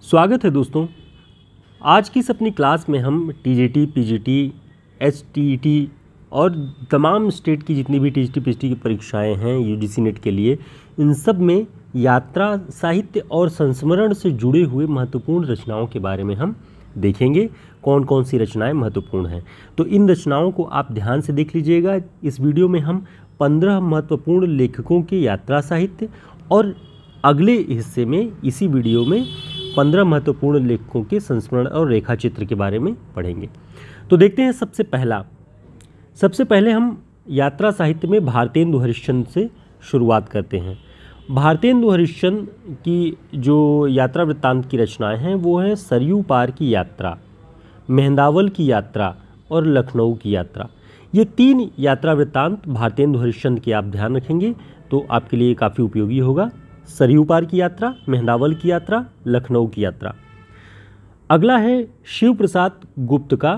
स्वागत है दोस्तों। आज की इस अपनी क्लास में हम टीजीटी, पीजीटी, एचटीईटी और तमाम स्टेट की जितनी भी टीजीटी, पीजीटी की परीक्षाएं हैं यूजीसी नेट के लिए, इन सब में यात्रा, साहित्य और संस्मरण से जुड़े हुए महत्वपूर्ण रचनाओं के बारे में हम देखेंगे। कौन कौन सी रचनाएं महत्वपूर्ण हैं, तो इन रचनाओं को आप ध्यान से देख लीजिएगा। इस वीडियो में हम 15 महत्वपूर्ण लेखकों के यात्रा साहित्य और अगले हिस्से में इसी वीडियो में 15 महत्वपूर्ण लेखकों के संस्मरण और रेखाचित्र के बारे में पढ़ेंगे। तो देखते हैं सबसे पहले हम यात्रा साहित्य में भारतेंदु हरिश्चंद्र से शुरुआत करते हैं। भारतेंदु हरिश्चंद्र की जो यात्रा वृत्तांत की रचनाएं हैं वो हैं सरयू पार की यात्रा, मेहंदावल की यात्रा और लखनऊ की यात्रा। ये 3 यात्रा वृत्तांत भारतेंदु हरिश्चंद्र के आप ध्यान रखेंगे तो आपके लिए काफ़ी उपयोगी होगा। सरयू पार की यात्रा, मेहंदावल की यात्रा, लखनऊ की यात्रा। अगला है शिव प्रसाद गुप्त का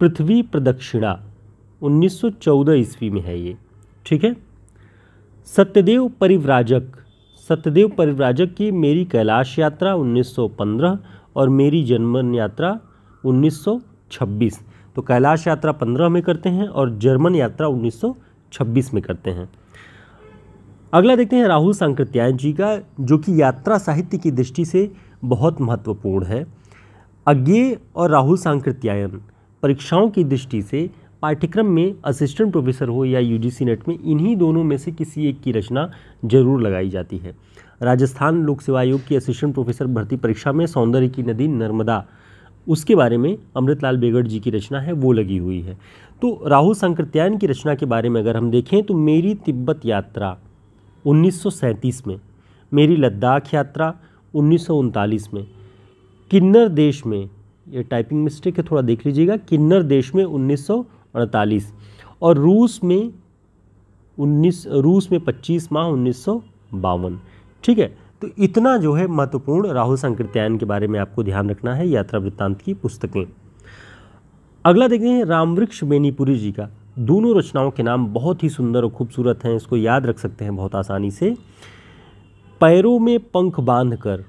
पृथ्वी प्रदक्षिणा, 1914 ईस्वी में है ये, ठीक है। सत्यदेव परिव्राजक की मेरी कैलाश यात्रा 1915 और मेरी जर्मन यात्रा 1926। तो कैलाश यात्रा 15 में करते हैं और जर्मन यात्रा 1926 में करते हैं। अगला देखते हैं राहुल सांकृत्यायन जी का, जो कि यात्रा साहित्य की दृष्टि से बहुत महत्वपूर्ण है। अज्ञेय और राहुल सांकृत्यायन परीक्षाओं की दृष्टि से पाठ्यक्रम में असिस्टेंट प्रोफेसर हो या यूजीसी नेट में, इन्हीं दोनों में से किसी एक की रचना जरूर लगाई जाती है। राजस्थान लोक सेवा आयोग की असिस्टेंट प्रोफेसर भर्ती परीक्षा में सौंदर्य की नदी नर्मदा, उसके बारे में अमृतलाल बेगड़ जी की रचना है, वो लगी हुई है। तो राहुल सांकृत्यायन की रचना के बारे में अगर हम देखें तो मेरी तिब्बत यात्रा 1937 में, मेरी लद्दाख यात्रा 1939 में, किन्नर देश में, ये टाइपिंग मिस्टेक है थोड़ा देख लीजिएगा, किन्नर देश में 1948 और रूस में 25 माह 1952, ठीक है। तो इतना जो है महत्वपूर्ण राहुल सांकृत्यायन के बारे में आपको ध्यान रखना है यात्रा वृत्तांत की पुस्तकें। अगला देखते हैं रामवृक्ष बेनीपुरी जी का। दोनों रचनाओं के नाम बहुत ही सुंदर और खूबसूरत हैं, इसको याद रख सकते हैं बहुत आसानी से। पैरों में पंख बांधकर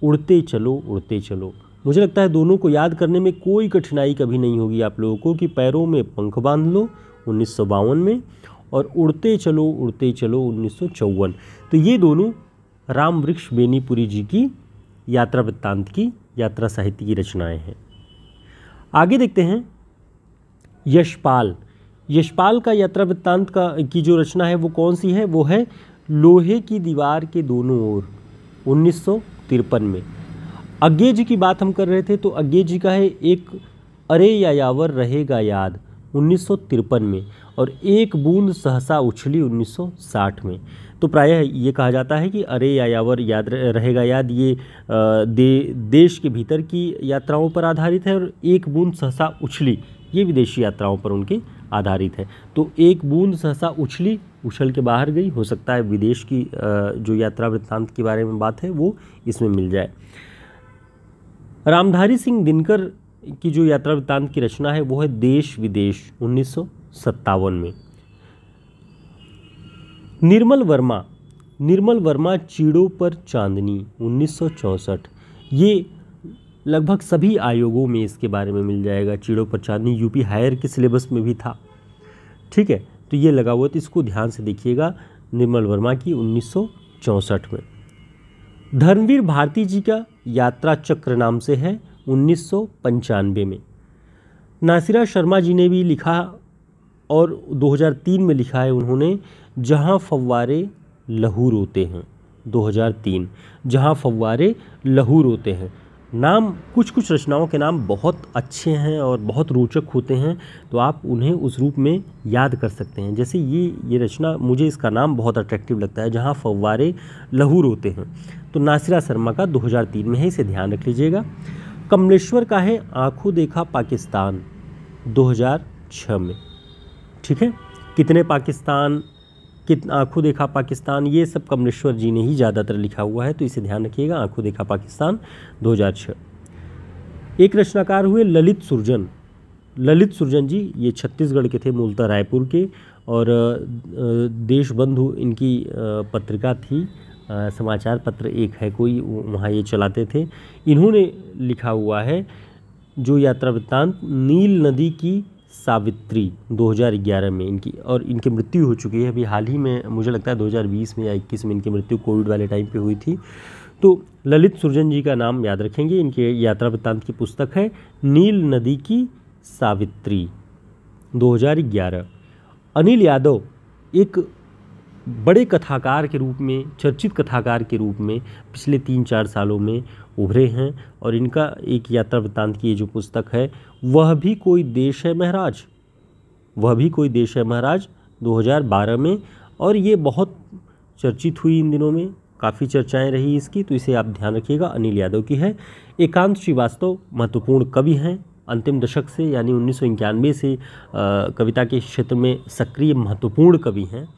उड़ते चलो। मुझे लगता है दोनों को याद करने में कोई कठिनाई कभी नहीं होगी आप लोगों को कि पैरों में पंख बांध लो 1952 में और उड़ते चलो 1954। तो ये दोनों रामवृक्ष बेनीपुरी जी की यात्रा वृत्तांत की, यात्रा साहित्य की रचनाएं हैं। आगे देखते हैं यशपाल का यात्रा वृत्तांत की जो रचना है वो कौन सी है, वो है लोहे की दीवार के दोनों ओर, 1953 में। अज्ञेय जी की बात हम कर रहे थे तो अज्ञेय जी का है एक अरे यायावर रहेगा याद, 1953 में, और एक बूंद सहसा उछली 1960 में। तो प्रायः ये कहा जाता है कि अरे यायावर याद रहेगा याद ये देश के भीतर की यात्राओं पर आधारित है और एक बूंद सहसा उछली ये विदेशी यात्राओं पर उनके आधारित है। तो एक बूंद सहसा उछली, उछल के बाहर गई, हो सकता है विदेश की जो यात्रा वृत्तांत के बारे में बात है वो इसमें मिल जाए। रामधारी सिंह दिनकर की जो यात्रा वृत्तांत की रचना है वो है देश विदेश, 1957 में। निर्मल वर्मा चीड़ों पर चांदनी, 1964। ये लगभग सभी आयोगों में इसके बारे में मिल जाएगा। चीड़ों पर चांदनी यूपी हायर के सिलेबस में भी था, ठीक है। तो ये लगा हुआ, तो इसको ध्यान से देखिएगा, निर्मल वर्मा की 1964 में। धर्मवीर भारती जी का यात्रा चक्र नाम से है, 1995 में। नासिरा शर्मा जी ने भी लिखा और 2003 में लिखा है उन्होंने, जहाँ फव्वारे लहू रोते हैं, 2003, जहाँ फव्वारे लहू रोते हैं। नाम, कुछ रचनाओं के नाम बहुत अच्छे हैं और बहुत रोचक होते हैं, तो आप उन्हें उस रूप में याद कर सकते हैं। जैसे ये रचना, मुझे इसका नाम बहुत अट्रैक्टिव लगता है, जहाँ फव्वारे लहू रोते हैं। तो नासिरा शर्मा का 2003 में है, इसे ध्यान रख लीजिएगा। कमलेश्वर का है आंखों देखा पाकिस्तान, 2006 में, ठीक है। कितने पाकिस्तान, आंखों देखा पाकिस्तान, ये सब कमलेश्वर जी ने ही ज़्यादातर लिखा हुआ है, तो इसे ध्यान रखिएगा। आंखों देखा पाकिस्तान, 2006। एक रचनाकार हुए ललित सुरजन जी, ये छत्तीसगढ़ के थे, मूलतः रायपुर के, और देशबंधु इनकी पत्रिका थी समाचार पत्र एक है कोई, वहाँ ये चलाते थे। इन्होंने लिखा हुआ है जो यात्रा वृत्तांत, नील नदी की सावित्री 2011 में इनकी, और इनकी मृत्यु हो चुकी है अभी हाल ही में, मुझे लगता है 2020 में या 21 में इनकी मृत्यु कोविड वाले टाइम पे हुई थी। तो ललित सुरजन जी का नाम याद रखेंगे। इनके यात्रा वृत्तांत की पुस्तक है नील नदी की सावित्री 2011। अनिल यादव एक बड़े कथाकार के रूप में, चर्चित कथाकार के रूप में पिछले 3-4 सालों में उभरे हैं, और इनका एक यात्रा वृत्तांत की जो पुस्तक है वह भी कोई देश है महाराज, वह भी कोई देश है महाराज 2012 में, और ये बहुत चर्चित हुई इन दिनों में, काफ़ी चर्चाएं रही इसकी, तो इसे आप ध्यान रखिएगा। अनिल यादव की है। एकांत श्रीवास्तव महत्वपूर्ण कवि हैं, अंतिम दशक से यानी 1991 से कविता के क्षेत्र में सक्रिय महत्वपूर्ण कवि हैं।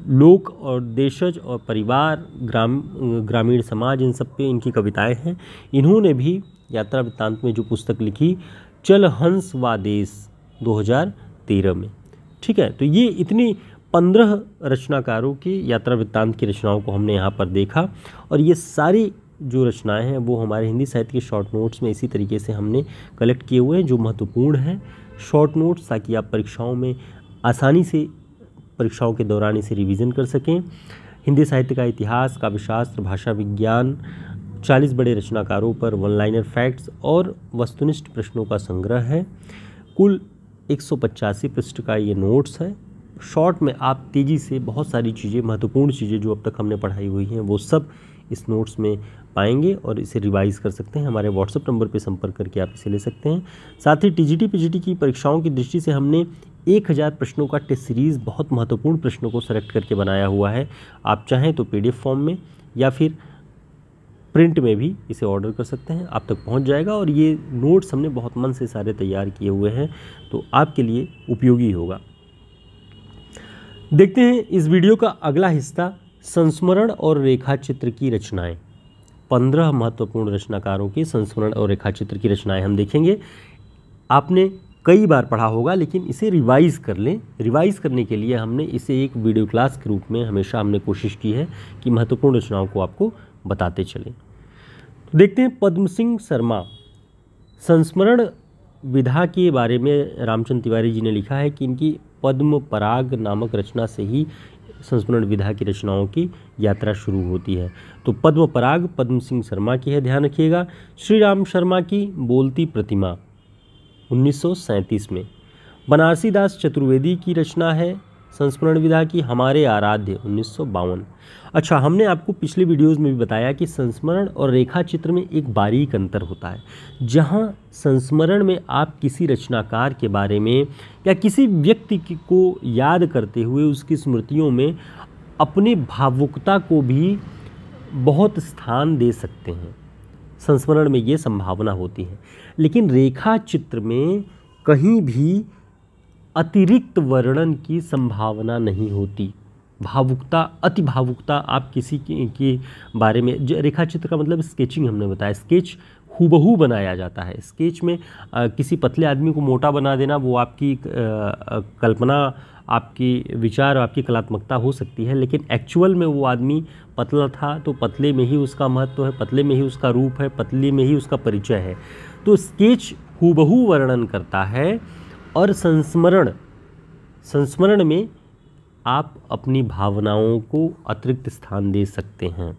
लोक और देशज और परिवार, ग्रामीण समाज, इन सब पे इनकी कविताएं हैं। इन्होंने भी यात्रा वृत्तांत में जो पुस्तक लिखी चल हंस वा देश 2013 में। ठीक है, तो ये इतनी 15 रचनाकारों की यात्रा वृत्तांत की रचनाओं को हमने यहाँ पर देखा, और ये सारी जो रचनाएं हैं वो हमारे हिंदी साहित्य के शॉर्ट नोट्स में इसी तरीके से हमने कलेक्ट किए हुए हैं, जो महत्वपूर्ण हैं शॉर्ट नोट्स, ताकि आप परीक्षाओं में आसानी से, परीक्षाओं के दौरान इसे रिवीजन कर सकें। हिंदी साहित्य का इतिहास, काव्यशास्त्र, भाषा विज्ञान, 40 बड़े रचनाकारों पर वन लाइनर फैक्ट्स और वस्तुनिष्ठ प्रश्नों का संग्रह है। कुल 185 पृष्ठ का ये नोट्स है। शॉर्ट में आप तेज़ी से बहुत सारी चीज़ें, महत्वपूर्ण चीज़ें जो अब तक हमने पढ़ाई हुई हैं वो सब इस नोट्स में पाएंगे, और इसे रिवाइज़ कर सकते हैं। हमारे व्हाट्सएप नंबर पर संपर्क करके आप इसे ले सकते हैं। साथ ही टीजीटी पीजीटी की परीक्षाओं की दृष्टि से हमने 1000 प्रश्नों का टेस्ट सीरीज़, बहुत महत्वपूर्ण प्रश्नों को सेलेक्ट करके बनाया हुआ है। आप चाहें तो PDF फॉर्म में या फिर प्रिंट में भी इसे ऑर्डर कर सकते हैं, आप तक पहुंच जाएगा। और ये नोट्स हमने बहुत मन से सारे तैयार किए हुए हैं, तो आपके लिए उपयोगी होगा। देखते हैं इस वीडियो का अगला हिस्सा, संस्मरण और रेखाचित्र की रचनाएं। 15 महत्वपूर्ण रचनाकारों की संस्मरण और रेखाचित्र की रचनाएं हम देखेंगे। आपने कई बार पढ़ा होगा, लेकिन इसे रिवाइज़ कर लें। रिवाइज़ करने के लिए हमने इसे एक वीडियो क्लास के रूप में हमेशा हमने कोशिश की है कि महत्वपूर्ण रचनाओं को आपको बताते चलें। तो देखते हैं पद्म सिंह शर्मा, संस्मरण विधा के बारे में रामचंद्र तिवारी जी ने लिखा है कि इनकी पद्म पराग नामक रचना से ही संस्मरण विधा की रचनाओं की यात्रा शुरू होती है। तो पद्म पराग पद्म सिंह शर्मा की है, ध्यान रखिएगा। श्री राम शर्मा की बोलती प्रतिमा 1937 में। बनारसी दास चतुर्वेदी की रचना है संस्मरण विधा की हमारे आराध्य 1952। अच्छा, हमने आपको पिछले वीडियोस में भी बताया कि संस्मरण और रेखा चित्र में एक बारीक अंतर होता है। जहां संस्मरण में आप किसी रचनाकार के बारे में या किसी व्यक्ति को याद करते हुए उसकी स्मृतियों में अपनी भावुकता को भी बहुत स्थान दे सकते हैं, संस्मरण में ये संभावना होती है। लेकिन रेखा चित्र में कहीं भी अतिरिक्त वर्णन की संभावना नहीं होती। भावुकता, अति भावुकता आप किसी के बारे में, रेखा चित्र का मतलब स्केचिंग हमने बताया, स्केच हूबहू बनाया जाता है। स्केच में किसी पतले आदमी को मोटा बना देना वो आपकी कल्पना, आपकी विचार, आपकी कलात्मकता हो सकती है, लेकिन एक्चुअल में वो आदमी पतला था तो पतले में ही उसका महत्व है, पतले में ही उसका रूप है, पतले में ही उसका परिचय है। तो स्केच हूबहू वर्णन करता है, और संस्मरण में आप अपनी भावनाओं को अतिरिक्त स्थान दे सकते हैं।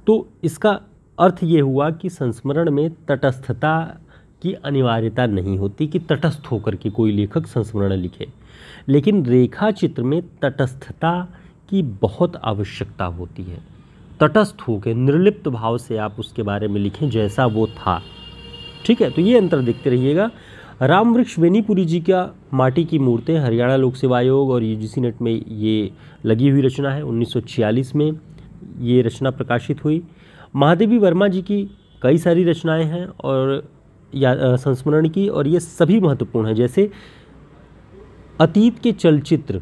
तो इसका अर्थ ये हुआ कि संस्मरण में तटस्थता की अनिवार्यता नहीं होती कि तटस्थ होकर के कोई लेखक संस्मरण लिखे, लेकिन रेखा चित्र में तटस्थता की बहुत आवश्यकता होती है। तटस्थ होकर निर्लिप्त भाव से आप उसके बारे में लिखें जैसा वो था। ठीक है, तो ये अंतर देखते रहिएगा। रामवृक्ष बेनीपुरी जी का माटी की मूर्तें, हरियाणा लोक सेवा आयोग और UGC नेट में ये लगी हुई रचना है। 1946 में ये रचना प्रकाशित हुई। महादेवी वर्मा जी की कई सारी रचनाएं हैं और संस्मरण की, और ये सभी महत्वपूर्ण हैं। जैसे अतीत के चलचित्र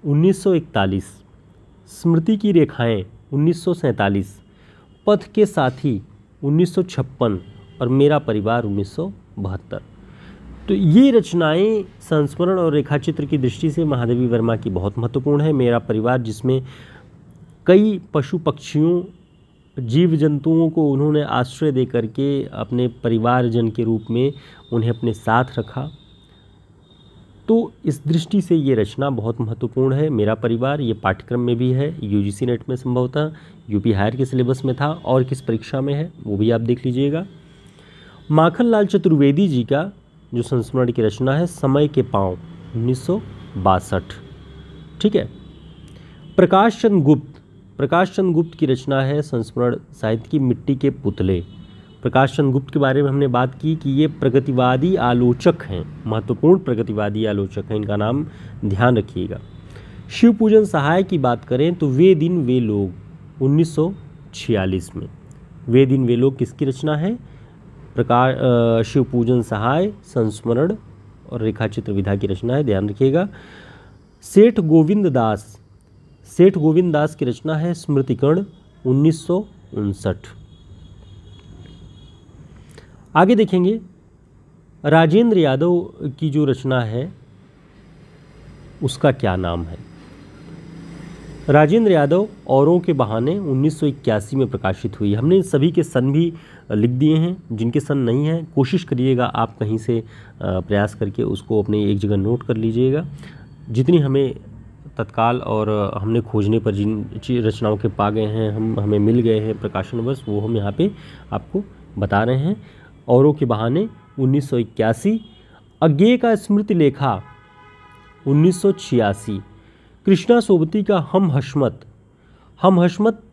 1941, स्मृति की रेखाएं 1947, पथ के साथी 1956 और मेरा परिवार 1972। तो ये रचनाएं संस्मरण और रेखाचित्र की दृष्टि से महादेवी वर्मा की बहुत महत्वपूर्ण है। मेरा परिवार, जिसमें कई पशु पक्षियों जीव जंतुओं को उन्होंने आश्रय दे करके अपने परिवारजन के रूप में उन्हें अपने साथ रखा। तो इस दृष्टि से ये रचना बहुत महत्वपूर्ण है। मेरा परिवार ये पाठ्यक्रम में भी है, यूजीसी नेट में संभवतः यूपी हायर के सिलेबस में था और किस परीक्षा में है वो भी आप देख लीजिएगा। माखनलाल चतुर्वेदी जी का जो संस्मरण की रचना है समय के पाँव 1962, ठीक है। प्रकाश चंद्र गुप्त की रचना है संस्मरण साहित्य की मिट्टी के पुतले। प्रकाश चंद्र गुप्त के बारे में हमने बात की कि ये प्रगतिवादी आलोचक हैं, महत्वपूर्ण प्रगतिवादी आलोचक हैं, इनका नाम ध्यान रखिएगा। शिवपूजन सहाय की बात करें तो वे दिन वे लोग 1946 में, वे दिन वे लोग किसकी रचना है? शिवपूजन सहाय संस्मरण और रेखाचित्र विधा की रचना है, ध्यान रखिएगा। सेठ गोविंद दास की रचना है स्मृतिकर्ण 1959। आगे देखेंगे राजेंद्र यादव की जो रचना है उसका क्या नाम है? राजेंद्र यादव औरों के बहाने 1981 में प्रकाशित हुई। हमने सभी के सन भी लिख दिए हैं, जिनके सन नहीं हैं कोशिश करिएगा आप कहीं से प्रयास करके उसको अपने एक जगह नोट कर लीजिएगा। जितनी हमें तत्काल और हमने खोजने पर जिन रचनाओं के पा गए हैं, हमें मिल गए हैं प्रकाशनवश, वो हम यहाँ पे आपको बता रहे हैं। औरों के बहाने 1981, अज्ञेय का स्मृति लेखा 1986, कृष्णा सोबती का हम हशमत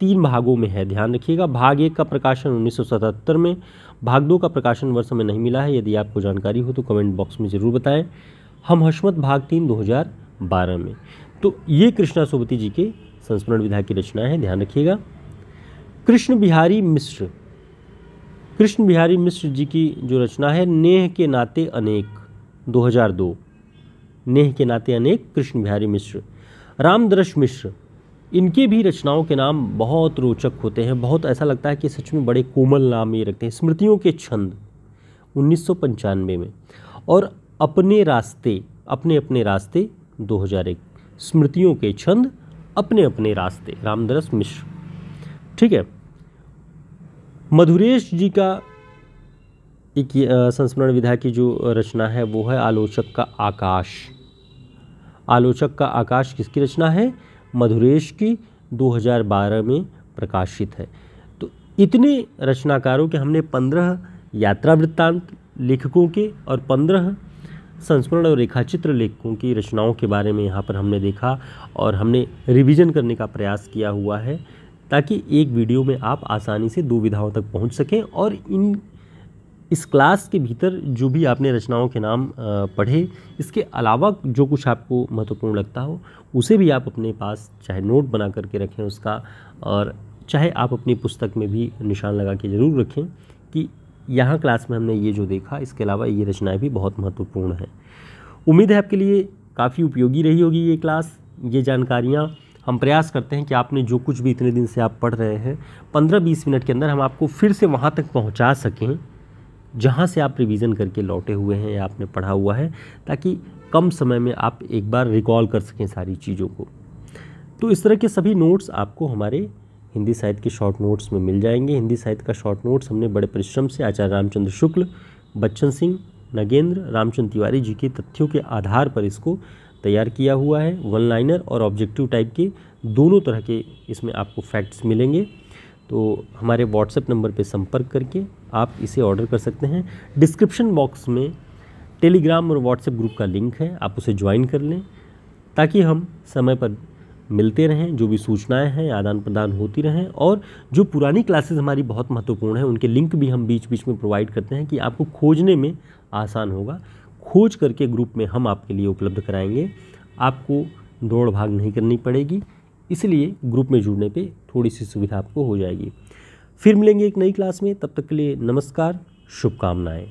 3 भागों में है, ध्यान रखिएगा। भाग 1 का प्रकाशन 1977 में, भाग 2 का प्रकाशन वर्ष हमें नहीं मिला है, यदि आपको जानकारी हो तो कमेंट बॉक्स में ज़रूर बताएं। हम हशमत भाग 3 2012 में। तो ये कृष्णा सोबती जी के संस्मरण विधा की रचना है, ध्यान रखिएगा। कृष्ण बिहारी मिश्र जी की जो रचना है नेह के नाते अनेक 2002, नेह के नाते अनेक कृष्ण बिहारी मिश्र। रामदर्श मिश्र, इनके भी रचनाओं के नाम बहुत रोचक होते हैं, बहुत ऐसा लगता है कि सच में बड़े कोमल नाम ये रखते हैं। स्मृतियों के छंद 1995 में और अपने अपने रास्ते 2001, स्मृतियों के छंद अपने अपने रास्ते, रामदरस मिश्र, ठीक है। मधुरेश जी का एक संस्मरण विधा की जो रचना है वो है आलोचक का आकाश किसकी रचना है? मधुरेश की, 2012 में प्रकाशित है। तो इतने रचनाकारों के हमने 15 यात्रा वृत्तांत लेखकों के और 15 संस्मरण और रेखाचित्र लेखकों की रचनाओं के बारे में यहाँ पर हमने देखा और हमने रिवीजन करने का प्रयास किया हुआ है, ताकि एक वीडियो में आप आसानी से 2 विधाओं तक पहुँच सकें और इस क्लास के भीतर जो भी आपने रचनाओं के नाम पढ़े, इसके अलावा जो कुछ आपको महत्वपूर्ण लगता हो उसे भी आप अपने पास चाहे नोट बना करके रखें उसका, और चाहे आप अपनी पुस्तक में भी निशान लगा के ज़रूर रखें कि यहाँ क्लास में हमने ये जो देखा, इसके अलावा ये रचनाएं भी बहुत महत्वपूर्ण हैं। उम्मीद है आपके लिए काफ़ी उपयोगी रही होगी ये क्लास, ये जानकारियाँ। हम प्रयास करते हैं कि आपने जो कुछ भी इतने दिन से आप पढ़ रहे हैं 15-20 मिनट के अंदर हम आपको फिर से वहाँ तक पहुँचा सकें जहाँ से आप रिवीजन करके लौटे हुए हैं या आपने पढ़ा हुआ है, ताकि कम समय में आप एक बार रिकॉल कर सकें सारी चीज़ों को। तो इस तरह के सभी नोट्स आपको हमारे हिंदी साहित्य के शॉर्ट नोट्स में मिल जाएंगे। हिंदी साहित्य का शॉर्ट नोट्स हमने बड़े परिश्रम से आचार्य रामचंद्र शुक्ल, बच्चन सिंह, नगेंद्र, रामचंद्र तिवारी जी के तथ्यों के आधार पर इसको तैयार किया हुआ है। वन लाइनर और ऑब्जेक्टिव टाइप के दोनों तरह के इसमें आपको फैक्ट्स मिलेंगे। तो हमारे व्हाट्सएप नंबर पे संपर्क करके आप इसे ऑर्डर कर सकते हैं। डिस्क्रिप्शन बॉक्स में टेलीग्राम और व्हाट्सएप ग्रुप का लिंक है, आप उसे ज्वाइन कर लें ताकि हम समय पर मिलते रहें, जो भी सूचनाएं हैं आदान प्रदान होती रहें, और जो पुरानी क्लासेस हमारी बहुत महत्वपूर्ण हैं उनके लिंक भी हम बीच बीच में प्रोवाइड करते हैं कि आपको खोजने में आसान होगा। खोज करके ग्रुप में हम आपके लिए उपलब्ध कराएंगे, आपको दौड़ भाग नहीं करनी पड़ेगी, इसलिए ग्रुप में जुड़ने पे थोड़ी सी सुविधा आपको हो जाएगी। फिर मिलेंगे एक नई क्लास में, तब तक के लिए नमस्कार, शुभकामनाएं।